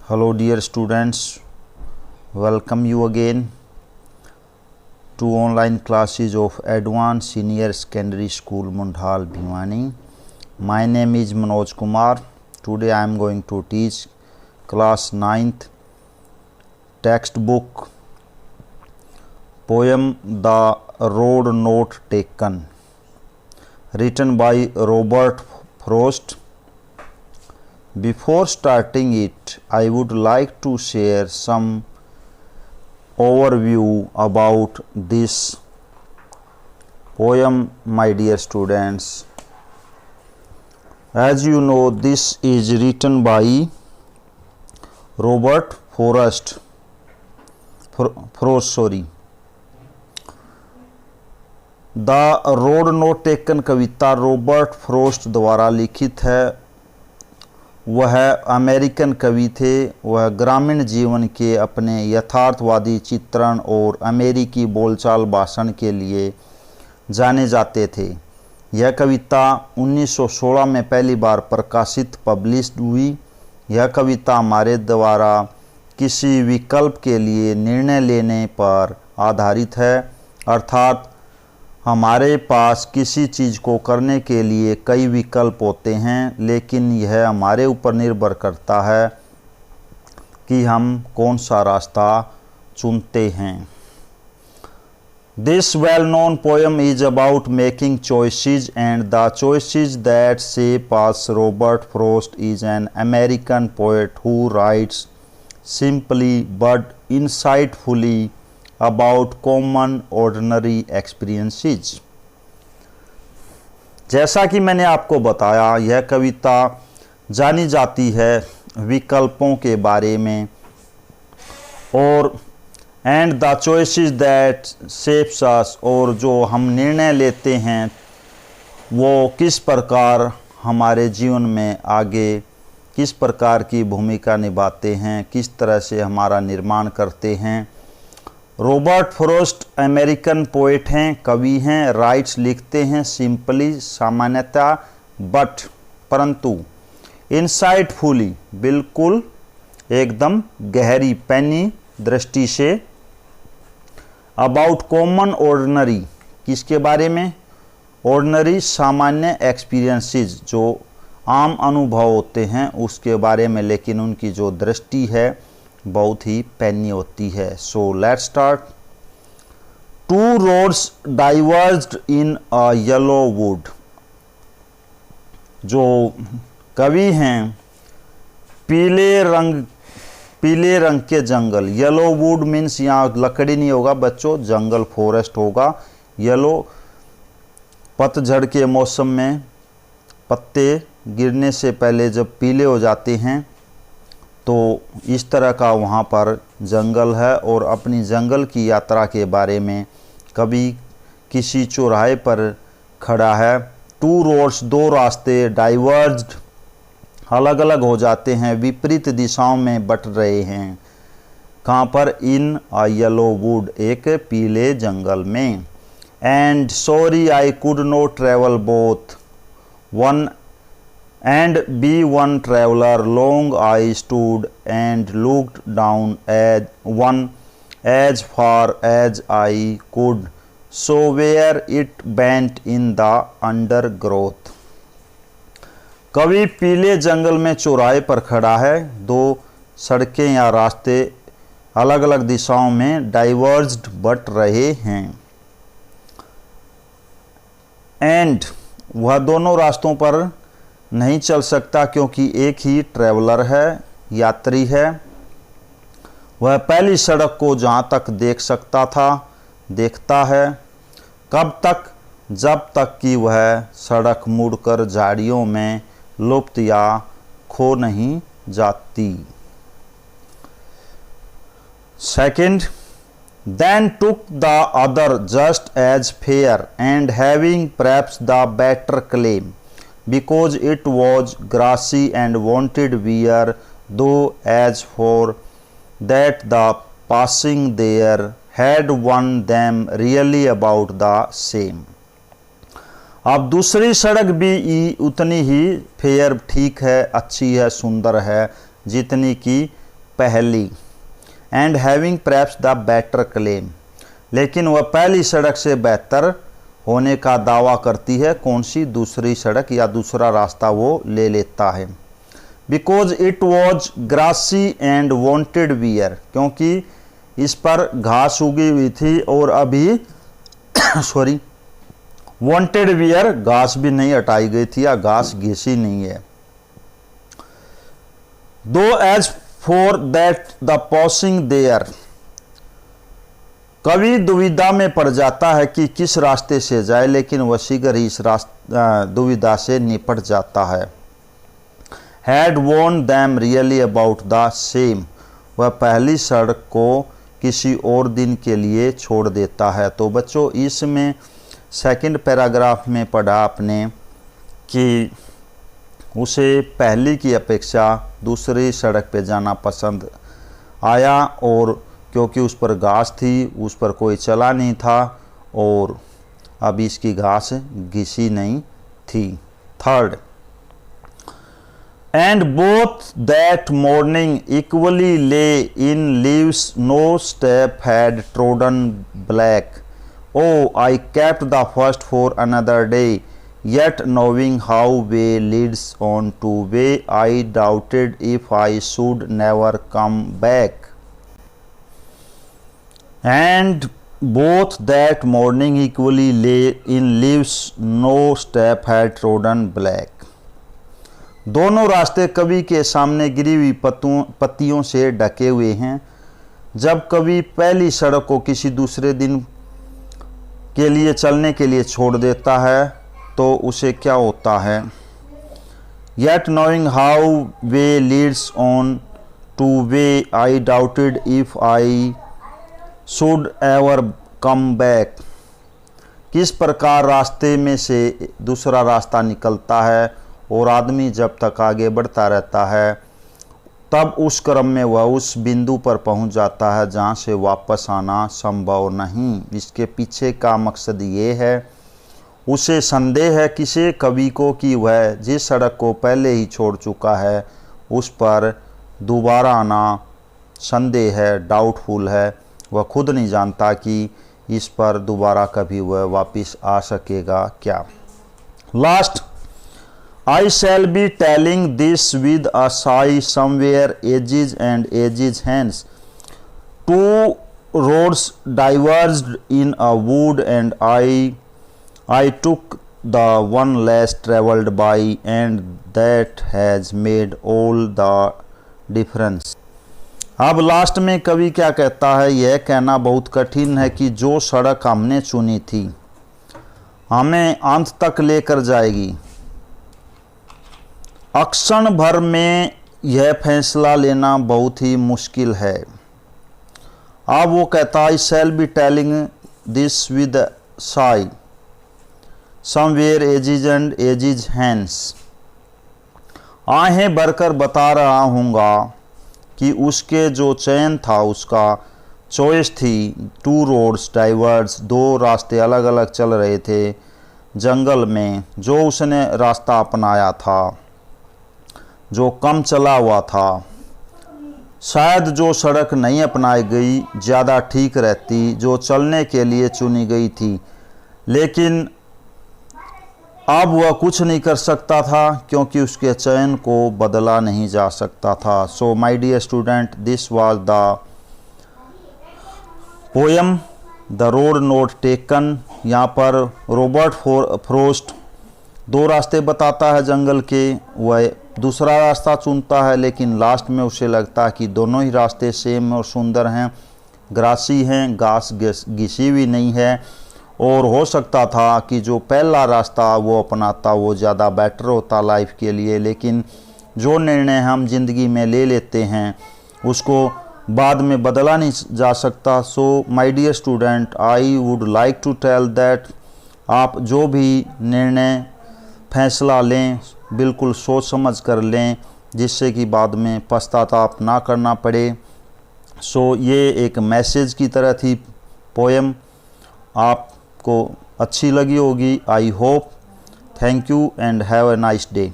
Hello dear students, welcome you again to online classes of Advanced Senior Secondary School Mundhal Bhiwani. My name is Manoj Kumar. Today I am going to teach class 9th textbook poem The Road Not Taken, written by Robert Frost. Before starting it, I would like to share some overview about this poem, my dear students. As you know, this is written by Robert Frost. The road not taken Kavita Robert frost द्वारा लिखित है। वह American कवि थे। वह ग्रामीण जीवन के अपने यथार्थवादी चित्रण और अमेरिकी बोलचाल भाषण के लिए जाने जाते थे। यह कविता 1916 में पहली बार प्रकाशित पब्लिश्ड हुई। यह कविता हमारे द्वारा किसी विकल्प के लिए निर्णय लेने पर आधारित है, अर्थात हमारे पास किसी चीज़ को करने के लिए कई विकल्प होते हैं, लेकिन यह हमारे ऊपर निर्भर करता है कि हम कौन सा रास्ता चुनते हैं। This well-known poem is about making choices, and the choices that shape us. Robert Frost is an American poet who writes simply but insightfully about common ordinary experiences. जैसा कि मैंने आपको बताया, यह कविता जानी जाती है विकल्पों के बारे में और and the choices that shapes us, और जो हम निर्णय लेते हैं वो किस प्रकार हमारे जीवन में आगे किस प्रकार की भूमिका निभाते हैं, किस तरह से हमारा निर्माण करते हैं। रॉबर्ट फ्रोस्ट अमेरिकन पोएट हैं, कवि हैं। राइट्स लिखते हैं सिंपली सामान्यतः, बट परंतु इनसाइटफुली बिल्कुल एकदम गहरी पैनी दृष्टि से। अबाउट कॉमन ऑर्डिनरी, किसके बारे में? ऑर्डिनरी सामान्य एक्सपीरियंसेस, जो आम अनुभव होते हैं उसके बारे में, लेकिन उनकी जो दृष्टि है बहुत ही पैनी होती है। So let's start. Two roads diverged in a yellow wood. जो कवि हैं, पीले रंग के जंगल। येलो वुड मीन्स यहाँ लकड़ी नहीं होगा बच्चों, जंगल फॉरेस्ट होगा। येलो पतझड़ के मौसम में पत्ते गिरने से पहले जब पीले हो जाते हैं तो इस तरह का वहाँ पर जंगल है। और अपनी जंगल की यात्रा के बारे में कभी किसी चौराहे पर खड़ा है। टू रोड्स, दो रास्ते, डाइवर्ज्ड अलग अलग हो जाते हैं, विपरीत दिशाओं में बट रहे हैं। कहाँ पर? इन अ येलो वुड, एक पीले जंगल में। And sorry I could not travel both, one and be one traveler. Long I stood and looked down as far as I could, so where it bent in the undergrowth. कवि पीले जंगल में चौराहे पर खड़ा है। दो सड़कें या रास्ते अलग अलग दिशाओं में डाइवर्ज्ड बट रहे हैं। एंड वह दोनों रास्तों पर नहीं चल सकता क्योंकि एक ही ट्रैवलर है, यात्री है। वह पहली सड़क को जहाँ तक देख सकता था देखता है। कब तक? जब तक कि वह सड़क मुड़कर झाड़ियों में लुप्त या खो नहीं जाती। Second, then took the other just as fair and having perhaps the better claim, because it was grassy and wanted wear, though as for that the passing there had won them really about the same. अब दूसरी सड़क भी उतनी ही fair, ठीक है, अच्छी है, सुंदर है, जितनी कि पहली, and having perhaps the better claim, लेकिन वह पहली सड़क से बेहतर होने का दावा करती है। कौन सी? दूसरी सड़क या दूसरा रास्ता वो ले लेता है। Because it was grassy and wanted wear, क्योंकि इस पर घास उगी हुई थी और अभी सॉरी वॉन्टेड वियर, घास भी नहीं हटाई गई थी या घास घिसी नहीं है। Though as for that the passing there, कवि दुविधा में पड़ जाता है कि किस रास्ते से जाए, लेकिन वह शीघ्र ही इस दुविधा से निपट जाता है। Had worn them really about the same, वह पहली सड़क को किसी और दिन के लिए छोड़ देता है। तो बच्चों इसमें सेकंड पैराग्राफ में पढ़ा आपने कि उसे पहली की अपेक्षा दूसरी सड़क पे जाना पसंद आया, और क्योंकि उस पर घास थी, उस पर कोई चला नहीं था और अभी इसकी घास घिसी नहीं थी। Third, and both that morning equally lay in leaves no step had trodden black. Oh, I kept the first for another day, yet knowing how way leads on to way, I doubted if I should never come back. And both that morning equally lay in leaves no step had trodden black. दोनों रास्ते कवि के सामने गिरी हुई पत्तियों से ढके हुए हैं। जब कवि पहली सड़क को किसी दूसरे दिन के लिए चलने के लिए छोड़ देता है तो उसे क्या होता है? Yet knowing how way leads on to way, I doubted if I should ever come back. किस प्रकार रास्ते में से दूसरा रास्ता निकलता है और आदमी जब तक आगे बढ़ता रहता है तब उस क्रम में वह उस बिंदु पर पहुंच जाता है जहां से वापस आना संभव नहीं। इसके पीछे का मकसद ये है, उसे संदेह है किसी कवि को कि वह जिस सड़क को पहले ही छोड़ चुका है उस पर दोबारा आना संदेह है, डाउटफुल है। वह खुद नहीं जानता कि इस पर दोबारा कभी वह वापस आ सकेगा क्या। Last, I shall be telling this with a sigh somewhere ages and ages hence. Two roads diverged in a wood and I took the one less travelled by, and that has made all the difference. अब last में कवि क्या कहता है? यह कहना बहुत कठिन है कि जो सड़क हमने चुनी थी हमें अंत तक लेकर जाएगी। अक्षण भर में यह फैसला लेना बहुत ही मुश्किल है। अब वो कहता है, I shall be telling this with sigh somewhere ages and ages hence, आहें भरकर बता रहा हूँगा कि उसके जो चयन था, उसका चॉइस थी, टू रोड्स डाइवर्स, दो रास्ते अलग अलग चल रहे थे जंगल में, जो उसने रास्ता अपनाया था जो कम चला हुआ था। शायद जो सड़क नहीं अपनाई गई ज़्यादा ठीक रहती, जो चलने के लिए चुनी गई थी, लेकिन अब वह कुछ नहीं कर सकता था क्योंकि उसके चयन को बदला नहीं जा सकता था। So my dear student, this was the poem the road not taken. यहाँ पर रॉबर्ट फ्रॉस्ट दो रास्ते बताता है जंगल के, वह दूसरा रास्ता चुनता है, लेकिन लास्ट में उसे लगता है कि दोनों ही रास्ते सेम और सुंदर हैं, ग्रासी हैं, घास घिसी हुई नहीं है, और हो सकता था कि जो पहला रास्ता वो अपनाता वो ज़्यादा बेटर होता लाइफ के लिए। लेकिन जो निर्णय हम जिंदगी में ले लेते हैं उसको बाद में बदला नहीं जा सकता। So my dear student, I would like to tell that आप जो भी निर्णय फैसला लें बिल्कुल सोच समझ कर लें, जिससे कि बाद में पश्चाताप ना करना पड़े। सो ये एक मैसेज की तरह थी पोएम, आपको अच्छी लगी होगी। I hope. Thank you and have a nice day.